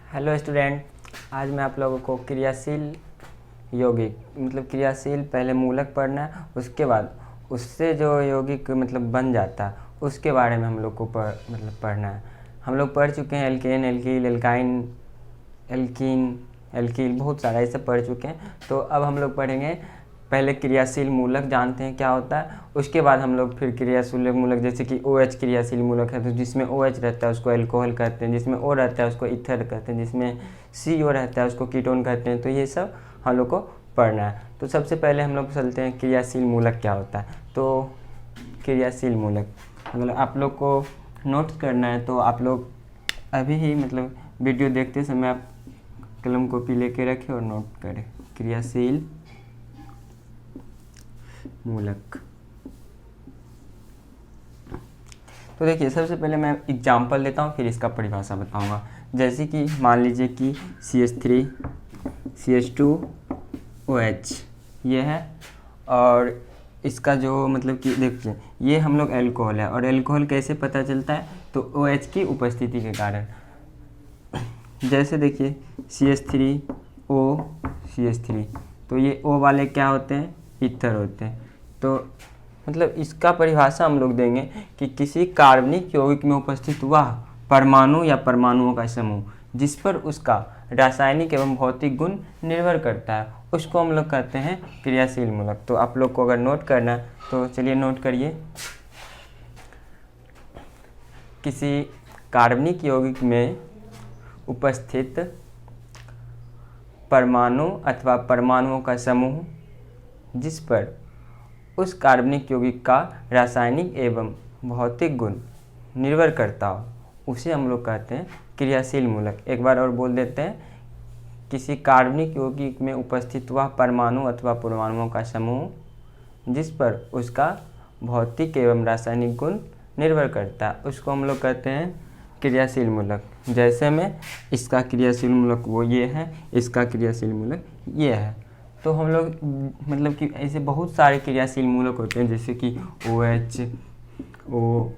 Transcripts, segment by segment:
Hello student, आज मैं आप लोगों को क्रियाशील यौगिक क्रियाशील पहले मूलक पढ़ना है, उसके बाद उससे जो यौगिक बन जाता है उसके बारे में हम लोग को पढ़ना है। हम लोग पढ़ चुके हैं एल्केन, एल्कील, एल्काइन, एल्कीन, एल्कील, बहुत सारा ये सब पढ़ चुके हैं। तो अब हम लोग पढ़ेंगे पहले क्रियाशील मूलक जानते हैं क्या होता है, उसके बाद हम लोग फिर क्रियाशील मूलक जैसे कि OH क्रियाशील मूलक है तो जिसमें OH रहता है उसको अल्कोहल कहते हैं, जिसमें O रहता है उसको ईथर कहते हैं, जिसमें CO रहता है उसको कीटोन कहते हैं। तो ये सब हम लोग को पढ़ना है। तो सबसे पहले हम लोग चलते हैं क्रियाशील मूलक क्या होता है। तो क्रियाशील मूलक अगर आप लोग को नोट करना है तो आप लोग अभी ही वीडियो देखते समय आप कलम कॉपी लेके रखें और नोट करें क्रियाशील मूलक। तो देखिए सबसे पहले मैं एग्जाम्पल देता हूँ फिर इसका परिभाषा बताऊँगा। जैसे कि मान लीजिए कि CH3 CH2OH ये है और इसका जो कि देखिए ये हम लोग अल्कोहल है और अल्कोहल कैसे पता चलता है तो OH की उपस्थिति के कारण। जैसे देखिए CH3O CH3 तो ये O वाले क्या होते हैं, ईथर होते हैं। तो इसका परिभाषा हम लोग देंगे कि किसी कार्बनिक यौगिक में उपस्थित वह परमाणु या परमाणुओं का समूह जिस पर उसका रासायनिक एवं भौतिक गुण निर्भर करता है उसको हम लोग कहते हैं क्रियाशील मूलक। तो आप लोग को अगर नोट करना है तो चलिए नोट करिए। किसी कार्बनिक यौगिक में उपस्थित परमाणु अथवा परमाणुओं का समूह जिस पर उस कार्बनिक यौगिक का रासायनिक एवं भौतिक गुण निर्भर करता हो उसे हम लोग कहते हैं क्रियाशील मूलक। एक बार और बोल देते हैं, किसी कार्बनिक यौगिक में उपस्थित वह परमाणु अथवा परमाणुओं का समूह जिस पर उसका भौतिक एवं रासायनिक गुण निर्भर करता है उसको हम लोग कहते हैं क्रियाशील मूलक। जैसे में इसका क्रियाशील मूलक वो ये है, इसका क्रियाशील मूलक ये है। तो हम लोग कि ऐसे बहुत सारे क्रियाशील मूलक होते हैं जैसे कि OH, O,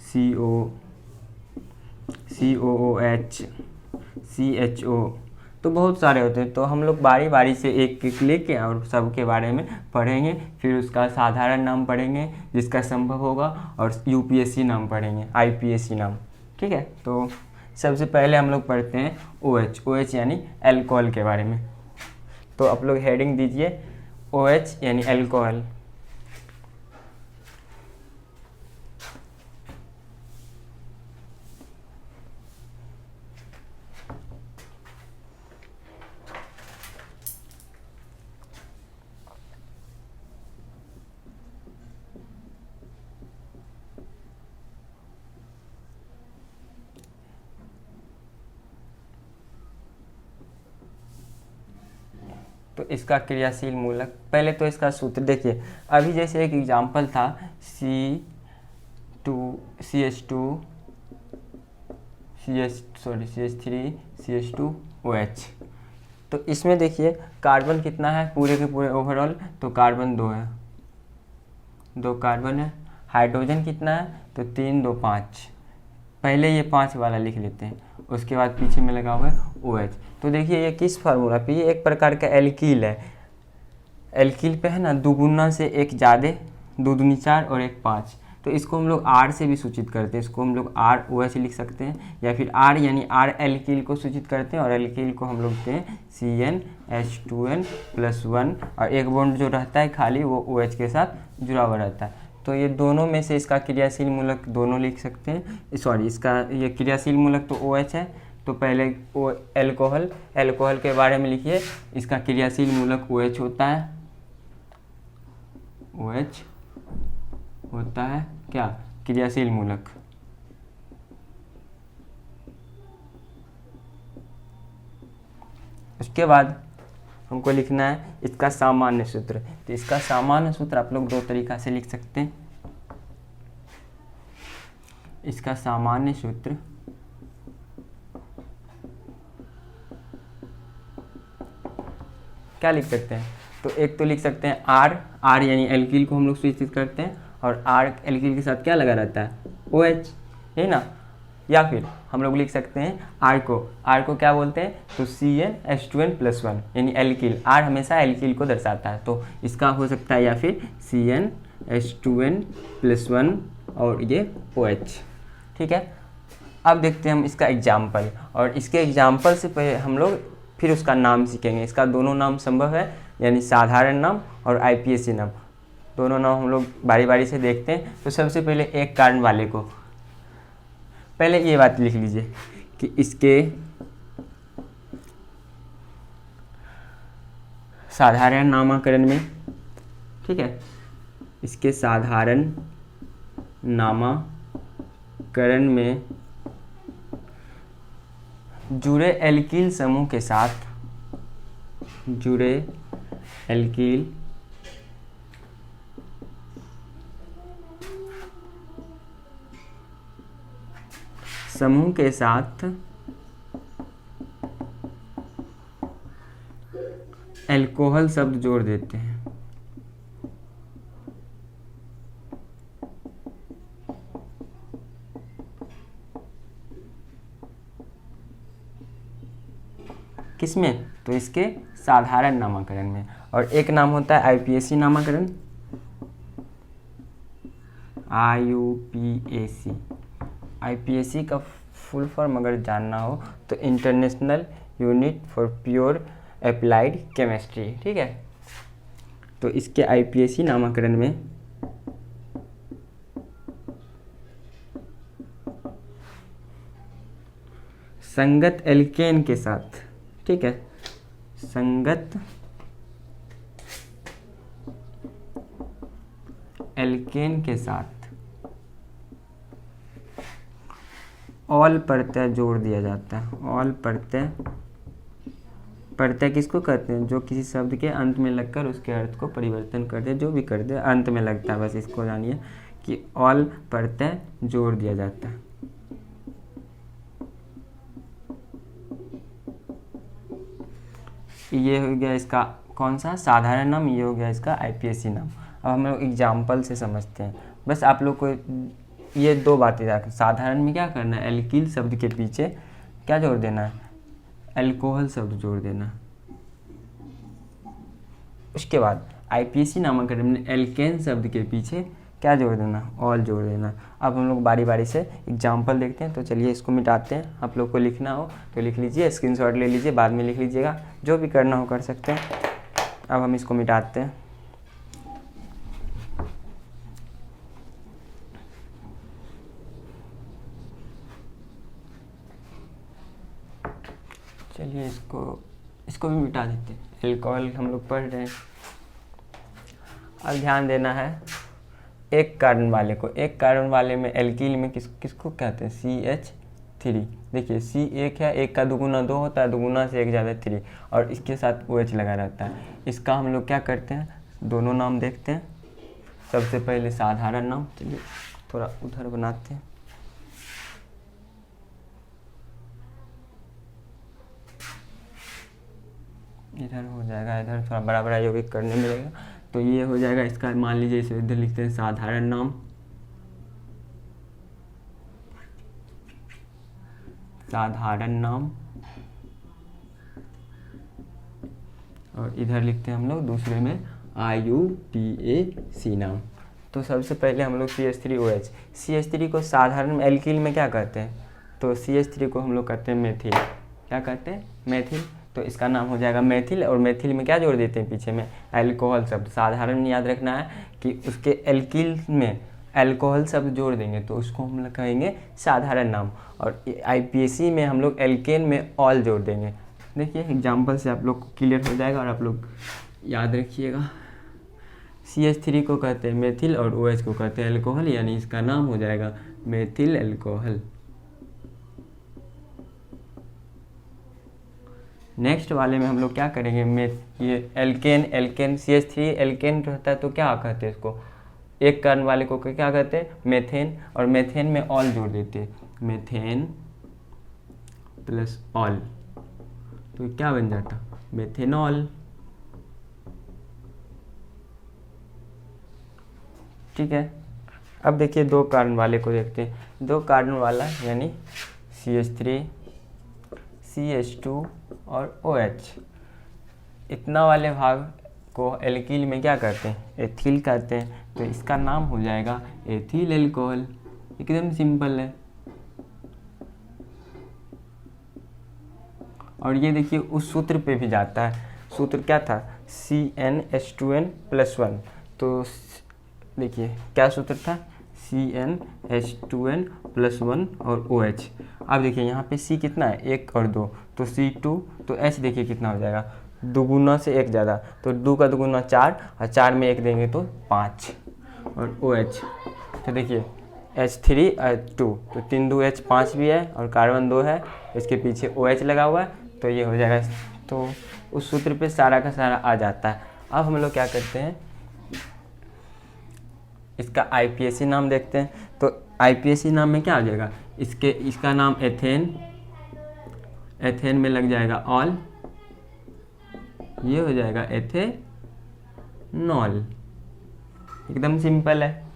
CO, COOH, CHO, तो बहुत सारे होते हैं। तो हम लोग बारी बारी से एक एक लेके और सब के बारे में पढ़ेंगे, फिर उसका साधारण नाम पढ़ेंगे जिसका संभव होगा और UPSC नाम पढ़ेंगे, IPSC नाम, ठीक है। तो सबसे पहले हम लोग पढ़ते हैं OH यानी अल्कोहल के बारे में। तो आप लोग हेडिंग दीजिए OH यानी अल्कोहल। तो इसका क्रियाशील मूलक पहले तो इसका सूत्र देखिए। अभी जैसे एक एग्जांपल था CH3 CH2OH। तो इसमें देखिए कार्बन कितना है पूरे के पूरे ओवरऑल, तो कार्बन 2 है, 2 कार्बन है। हाइड्रोजन कितना है तो 3 2 5, पहले ये 5 वाला लिख लेते हैं, उसके बाद पीछे में लगा हुआ है OH। तो देखिए ये किस फार्मूला पे, ये एक प्रकार का एल्कील है। एल्कील पे है ना दुगुना से एक ज़्यादा, 2 दूनी 4 और 1 5। तो इसको हम लोग R से भी सूचित करते हैं, इसको हम लोग ROH लिख सकते हैं या फिर R यानी R एल्कील को सूचित करते हैं और एल्कील को हम लोग लिखते हैं CnH2n+1 और एक बॉन्ड जो रहता है खाली वो OH के साथ जुड़ा हुआ रहता है। तो ये दोनों में से इसका क्रियाशील मूलक दोनों लिख सकते हैं। सॉरी, इसका ये क्रियाशील मूलक तो OH है। तो पहले अल्कोहल के बारे में लिखिए। इसका क्रियाशील मूलक OH होता है, OH होता है क्या, क्रियाशील मूलक। उसके बाद हमको लिखना है इसका सामान्य सूत्र। तो इसका सामान्य सूत्र आप लोग 2 तरीका से लिख सकते हैं। इसका सामान्य सूत्र क्या लिख सकते हैं, तो एक तो लिख सकते हैं R यानी एल्कील को हम लोग सूचित करते हैं और R एल्कील के साथ क्या लगा रहता है OH, है ना। या फिर हम लोग लिख सकते हैं R को क्या बोलते हैं, तो CnH2n+1 यानी एल्किल। R हमेशा एल्किल को दर्शाता है, तो इसका हो सकता है या फिर CnH2n+1 और ये OH। ठीक है, अब देखते हैं हम इसका एग्जाम्पल, और इसके एग्जाम्पल से पहले हम लोग फिर उसका नाम सीखेंगे। इसका दोनों नाम संभव है, यानी साधारण नाम और IPSC नाम, दोनों नाम हम लोग बारी बारी से देखते हैं। तो सबसे पहले एक कारण वाले को, पहले ये बात लिख लीजिए कि इसके साधारण नामकरण में, ठीक है, इसके साधारण नामकरण में जुड़े एल्किल समूह के साथ, जुड़े एल्किल समूह के साथ अल्कोहल शब्द जोड़ देते हैं। किसमें, तो इसके साधारण नामकरण में। और एक नाम होता है IPSC नामकरण, IUPAC। IPSC का फुल फॉर्म अगर जानना हो तो international unit for pure applied chemistry. ठीक है, तो इसके IPSC नामकरण में संगत एल्केन के साथ, ठीक है, संगत एल्केन के साथ ऑल प्रत्यय जोड़ दिया जाता है। ऑल प्रत्यय, प्रत्यय किसको कहते हैं, जो किसी शब्द के अंत में लगकर उसके अर्थ को परिवर्तन कर दे, जो भी कर दे अंत में लगता है, बस इसको जानिए कि ऑल प्रत्यय जोड़ दिया जाता है। ये हो गया इसका कौन सा साधारण नाम, ये हो गया इसका IPSC नाम। अब हम लोग एग्जाम्पल से समझते हैं। बस आप लोग को ये दो बातें याद, साधारण में क्या करना है, एल्किल शब्द के पीछे क्या जोड़ देना है, अल्कोहल शब्द जोड़ देना। उसके बाद IPSC नामकरण में एल्केन शब्द के पीछे क्या जोड़ देना, ऑल जोड़ देना। अब हम लोग बारी बारी से एग्जाम्पल देखते हैं। तो चलिए इसको मिटाते हैं। आप लोग को लिखना हो तो लिख लीजिए, स्क्रीनशॉट ले लीजिए, बाद में लिख लीजिएगा, जो भी करना हो कर सकते हैं। अब हम इसको मिटाते हैं। चलिए इसको भी मिटा देते हैं। एल्कोहल हम लोग पढ़ रहे हैं। अब ध्यान देना है एक कारण वाले को। एक कारण वाले में एल्किल में किसको कहते हैं, CH3। देखिए C एक है, एक का दुगुना 2 होता है, दुगुना से एक ज़्यादा 3, और इसके साथ OH लगा रहता है। इसका हम लोग क्या करते हैं, दोनों नाम देखते हैं। सबसे पहले साधारण नाम, चलिए थोड़ा उधर बनाते हैं। इधर हो जाएगा, इधर थोड़ा बड़ा बड़ा यौगिक करने मिलेगा। तो ये हो जाएगा इसका, मान लीजिए इसे इधर लिखते हैं साधारण नाम, साधारण नाम, और इधर लिखते हैं हम लोग दूसरे में IUPAC नाम। तो सबसे पहले हम लोग CH3OH, CH3 को साधारण में एल्किल में क्या कहते हैं, तो CH3 को हम लोग कहते हैं मेथिल। क्या कहते हैं, मेथिल। तो इसका नाम हो जाएगा मेथिल, और मेथिल में क्या जोड़ देते हैं पीछे में, अल्कोहल शब्द। साधारण याद रखना है कि उसके एल्किल में अल्कोहल शब्द जोड़ देंगे तो उसको हम लोग कहेंगे साधारण नाम। और IPSC में हम लोग एल्केन में ऑल जोड़ देंगे। देखिए एग्जाम्पल से आप लोग को क्लियर हो जाएगा, और आप लोग याद रखिएगा। CH3 को कहते हैं मेथिल और OH को कहते हैं अल्कोहल, यानी इसका नाम हो जाएगा मेथिल अल्कोहल। नेक्स्ट वाले में हम लोग क्या करेंगे, ये एल्केन CH3 एल्केन रहता है तो क्या कहते हैं इसको, एक कारण वाले को क्या कहते हैं, मेथेन, और मेथेन में ऑल जोड़ देते हैं, मेथेन प्लस ऑल, तो क्या बन जाता, मेथेनॉल। ठीक है, अब देखिए दो कार्बन वाले को देखते हैं। दो कार्बन वाला यानी CH3, CH2 और OH, इतना वाले भाग को एल्कील में क्या करते हैं, एथिल कहते हैं। तो इसका नाम हो जाएगा एथिल एल्कोहल। एकदम सिंपल है। और ये देखिए उस सूत्र पे भी जाता है। सूत्र क्या था, CnH2n+1। तो देखिए क्या सूत्र था, CnH2n+1 और OH। अब देखिए यहाँ पे C कितना है, 1 और 2, तो C2, तो H देखिए कितना हो जाएगा, दुगुना से 1 ज़्यादा, तो 2 का दुगुना 4, और 4 में 1 देंगे तो 5। और OH तो देखिए H3 2, तो 3 2 H 5 भी है और कार्बन 2 है, इसके पीछे OH लगा हुआ है, तो ये हो जाएगा। तो उस सूत्र पे सारा का सारा आ जाता है। अब हम लोग क्या करते हैं, इसका IPAC नाम देखते हैं। तो IPAC नाम में क्या आ जाएगा, इसका नाम एथेन, एथेन में लग जाएगा ऑल, ये हो जाएगा एथेनॉल। एकदम सिंपल है।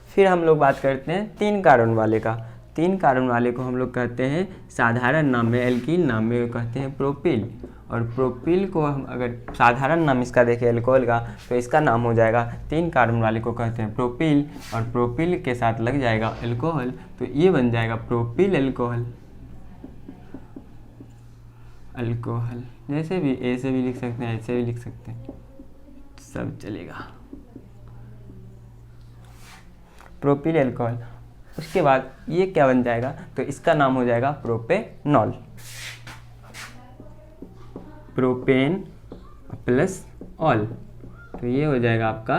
फिर हम लोग बात करते हैं 3 कार्बन वाले का। 3 कार्बन वाले को हम लोग कहते हैं साधारण नाम में, एल्कील नाम में कहते हैं प्रोपिल। और प्रोपिल को हम अगर साधारण नाम इसका देखें एल्कोहल का, तो इसका नाम हो जाएगा, 3 कार्बन वाले को कहते हैं प्रोपिल, और प्रोपिल के साथ लग जाएगा एल्कोहल, तो ये बन जाएगा प्रोपिल एल्कोहल। अल्कोहल जैसे भी, ए से भी लिख सकते हैं, ऐसे भी लिख सकते हैं, सब चलेगा। Propyl alcohol. उसके बाद ये क्या बन जाएगा, तो इसका नाम हो जाएगा प्रोपेनॉल। प्रोपेन प्लस ऑल, तो ये हो जाएगा आपका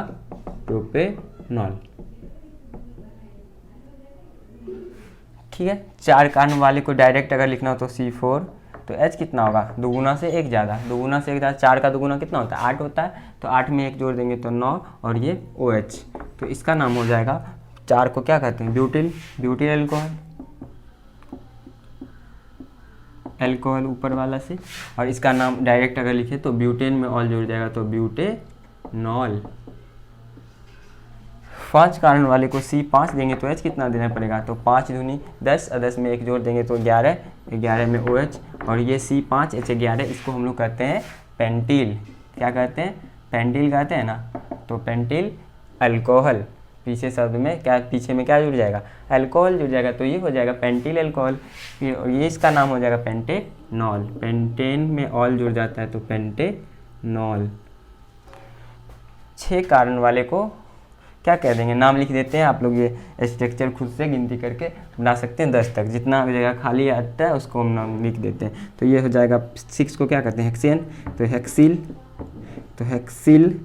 प्रोपेनॉल। ठीक है। 4 कार्बन वाले को डायरेक्ट अगर लिखना हो तो C4, तो H कितना होगा, दुगुना से 1 ज़्यादा, दुगुना से 1 ज़्यादा, 4 का दुगुना कितना होता है, 8 होता है, तो 8 में 1 जोड़ देंगे तो 9, और ये OH, तो इसका नाम हो जाएगा, 4 को क्या कहते हैं, ब्यूटिल, ब्यूटिल एल्कोहल, एल्कोहल ऊपर वाला से। और इसका नाम डायरेक्ट अगर लिखे तो ब्यूटेन में ऑल जुड़ जाएगा, तो ब्यूटेनॉल। 5 कार्बन वाले को C5 देंगे तो H कितना देना पड़ेगा, तो 5 दूनी 10, और 10 में 1 जोड़ देंगे तो 11, 11 में OH, और ये C5 H11, इसको हम लोग कहते हैं पेंटिल। क्या कहते हैं, पेंटिल कहते हैं ना, तो पेंटिल अल्कोहल। पीछे शब्द में क्या, पीछे में क्या जुड़ जाएगा, अल्कोहल जुड़ जाएगा, तो ये हो जाएगा पेंटिल अल्कोहल। फिर ये इसका नाम हो जाएगा पेंटेनॉल, पेंटेन में ऑल जुड़ जाता है तो पेंटेनॉल। 6 कार्बन वाले को क्या कह देंगे, नाम लिख देते हैं। आप लोग ये स्ट्रक्चर खुद से गिनती करके बना सकते हैं, 10 तक, जितना जगह खाली आता है उसको हम नाम लिख देते हैं। तो ये हो जाएगा 6 को क्या कहते हैं, हेक्सेन, तो हेक्सिल, तो hexyl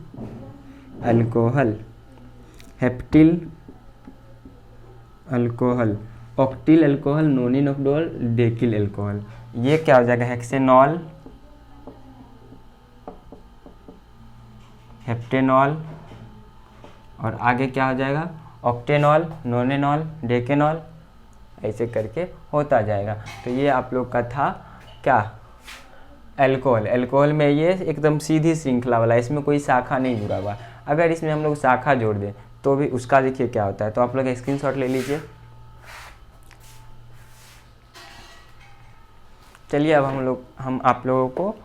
alcohol, heptyl alcohol, octyl alcohol, nonyl ऑक्डोल, डेकिल अल्कोहल। ये क्या हो जाएगा, हेक्सेनॉल, हेप्टेनॉल, और आगे क्या हो जाएगा, ऑक्टेनॉल, नोनेनॉल, डेकेनॉल, ऐसे करके होता जाएगा। तो ये आप लोग का था क्या, अल्कोहल। अल्कोहल में ये एकदम सीधी श्रृंखला वाला, इसमें कोई शाखा नहीं जुड़ा हुआ। अगर इसमें हम लोग शाखा जोड़ दें तो भी उसका देखिए क्या होता है। तो आप लोग स्क्रीनशॉट ले लीजिए। चलिए अब हम आप लोगों को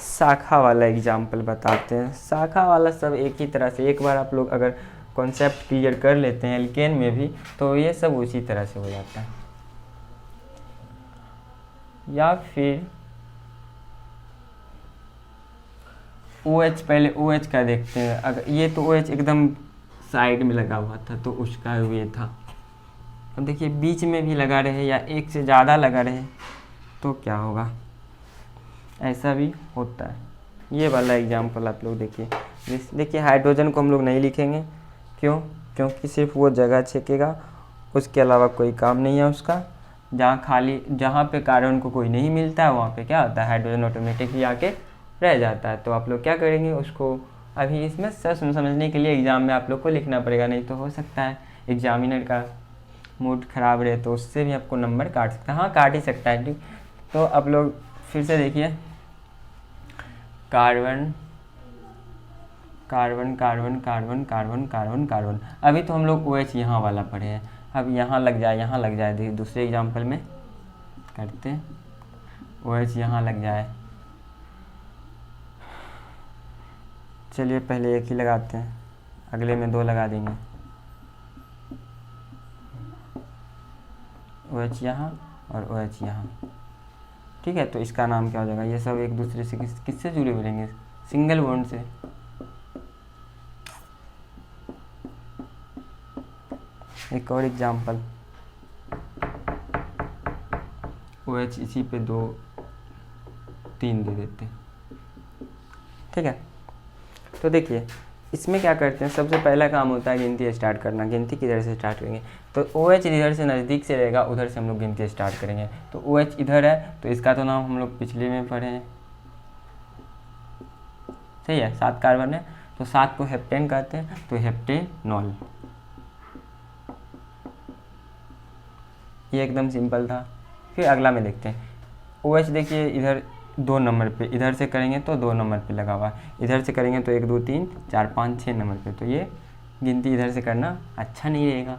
शाखा वाला एग्जाम्पल बताते हैं। शाखा वाला सब एक ही तरह से, एक बार आप लोग अगर कॉन्सेप्ट क्लियर कर लेते हैं एल्केन में भी, तो ये सब उसी तरह से हो जाता है। या फिर OH, पहले OH का देखते हैं। अगर ये तो OH एकदम साइड में लगा हुआ था, तो उसका ये था। अब देखिए बीच में भी लगा रहे या एक से ज़्यादा लगा रहे तो क्या होगा, ऐसा भी होता है। ये वाला एग्जाम्पल आप लोग देखिए। देखिए हाइड्रोजन को हम लोग नहीं लिखेंगे, क्यों, क्योंकि सिर्फ वो जगह छेकेगा, उसके अलावा कोई काम नहीं है उसका। जहाँ पे कार्बन को कोई नहीं मिलता है वहाँ पे क्या होता है, हाइड्रोजन ऑटोमेटिकली आके रह जाता है। तो आप लोग क्या करेंगे, उसको अभी इसमें समझने के लिए एग्ज़ाम में आप लोग को लिखना पड़ेगा, नहीं तो हो सकता है एग्जामिनर का मूड ख़राब रहे तो उससे भी आपको नंबर काट सकता है। हाँ, काट ही सकता है। ठीक, तो आप लोग फिर से देखिए, carbon carbon carbon carbon carbon carbon carbon. अभी तो हम लोग OH यहाँ वाला पढ़े हैं, अब यहाँ लग जाए, यहाँ लग जाए। देखिए दूसरे एग्जाम्पल में करते हैं, OH यहाँ लग जाए। चलिए पहले एक ही लगाते हैं, अगले में 2 लगा देंगे। OH यहाँ और OH यहाँ, ठीक है। तो इसका नाम क्या हो जाएगा? ये सब एक दूसरे से किससे जुड़े हुए रहेंगे? सिंगल बॉन्ड से। एक और एग्जाम्पल, OH इसी पे 2 3 दे देते हैं, ठीक है। तो देखिए इसमें क्या करते हैं, सबसे पहला काम होता है गिनती स्टार्ट करना। गिनती किधर से स्टार्ट करेंगे? तो OH इधर से नज़दीक से रहेगा, उधर से हम लोग गिनती स्टार्ट करेंगे। तो OH इधर है, तो इसका तो नाम हम लोग पिछले में पढ़े हैं, सही है। 7 कार्बन है, तो 7 को हेप्टेन कहते हैं, तो हेप्टेनॉल। ये एकदम सिंपल था। फिर अगला में देखते हैं, OH देखिए इधर 2 नंबर पे, इधर से करेंगे तो 2 नंबर पे लगा हुआ है, इधर से करेंगे तो 1 2 3 4 5 6 नंबर पे। तो ये गिनती इधर से करना अच्छा नहीं रहेगा।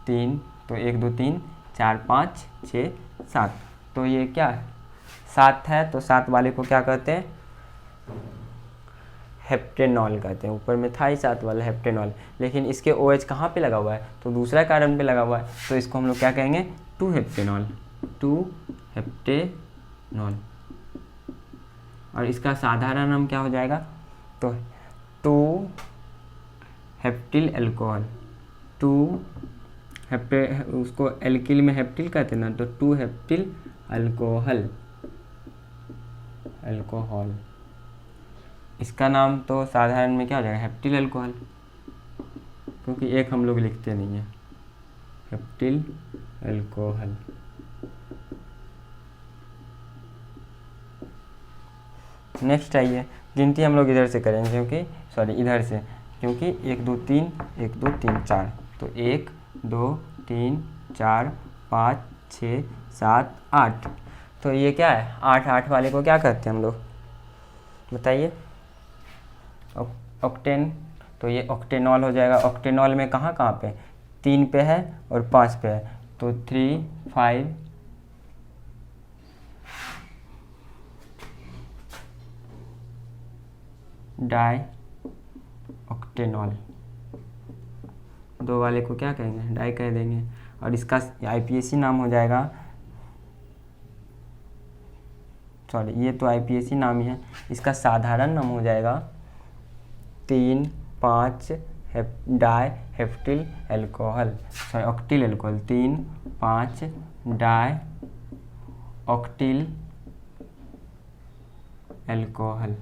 3 तो 1 2 3 4 5 6 7, तो ये क्या है? 7 है, तो 7 वाले को क्या कहते हैं? हेप्टेनॉल कहते हैं। ऊपर में था ही 7 वाला हेप्टेनॉल, लेकिन इसके OH कहाँ पे लगा हुआ है? तो दूसरा कार्बन पे लगा हुआ है, तो इसको हम लोग क्या कहेंगे? 2 हेप्टेनॉल, 2 हेप्टेनॉल। और इसका साधारण नाम क्या हो जाएगा? तो 2 हेप्टिल अल्कोहल। 2 उसको एल्किल में हेप्टिल कहते हैं ना, तो 2 हेप्टिल अल्कोहल, अल्कोहल। इसका नाम तो साधारण में क्या हो जाएगा? हेप्टिल अल्कोहल, क्योंकि एक हम लोग लिखते नहीं है, हेप्टिल अल्कोहल। नेक्स्ट आइए, गिनती हम लोग इधर से करेंगे, इधर से, क्योंकि 1 2 3 1 2 3 4, तो 1 2 3 4 5 6 7 8। तो ये क्या है? 8 वाले को क्या कहते हैं हम लोग? बताइए। ऑक्टेन। तो ये ऑक्टेनॉल हो जाएगा। ऑक्टेनॉल में कहाँ कहाँ पे? 3 पे है और 5 पे है, तो 3 5 डाई ऑक्टेनॉल। 2 वाले को क्या कहेंगे? डाई कह देंगे। और इसका IPAC नाम हो जाएगा, सॉरी ये तो IPAC नाम ही है, इसका साधारण नाम हो जाएगा 3 5 di heptyl alcohol, sorry octyl alcohol. 3 5 di octyl alcohol,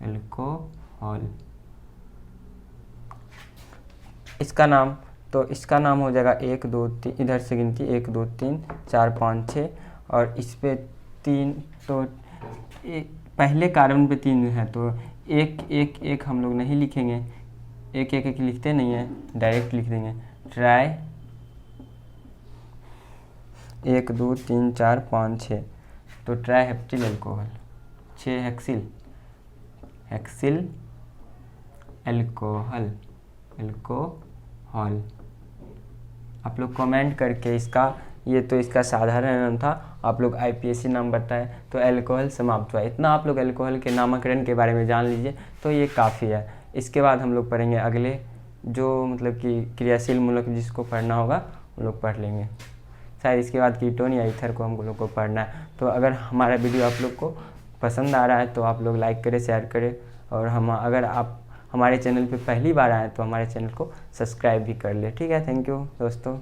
alcohol. इसका नाम हो जाएगा 1 2 3, इधर से गिनती 1 2 3 4 5 6, और इस पे 3, तो पहले कार्बन पे 3 है, तो 1 1 1 हम लोग नहीं लिखेंगे, 1 1 1 लिखते नहीं है, डायरेक्ट लिख देंगे ट्राई 1 2 3 4 5 6, तो try heptyl alcohol. 6 hexyl alcohol, alcohol. आप लोग कमेंट करके इसका, ये तो इसका साधारण नाम था, आप लोग IPAC नाम बताए, तो अल्कोहल समाप्त हुआ। इतना आप लोग अल्कोहल के नामकरण के बारे में जान लीजिए, तो ये काफ़ी है। इसके बाद हम लोग पढ़ेंगे अगले, जो मतलब कि क्रियाशील मूलक जिसको पढ़ना होगा वो लोग पढ़ लेंगे। शायद इसके बाद कीटोन या ईथर को हम लोग को पढ़ना है। तो अगर हमारा वीडियो आप लोग को पसंद आ रहा है तो आप लोग लाइक करें, शेयर करें, और अगर आप हमारे चैनल पे पहली बार आए तो हमारे चैनल को सब्सक्राइब भी कर ले। ठीक है, थैंक यू दोस्तों।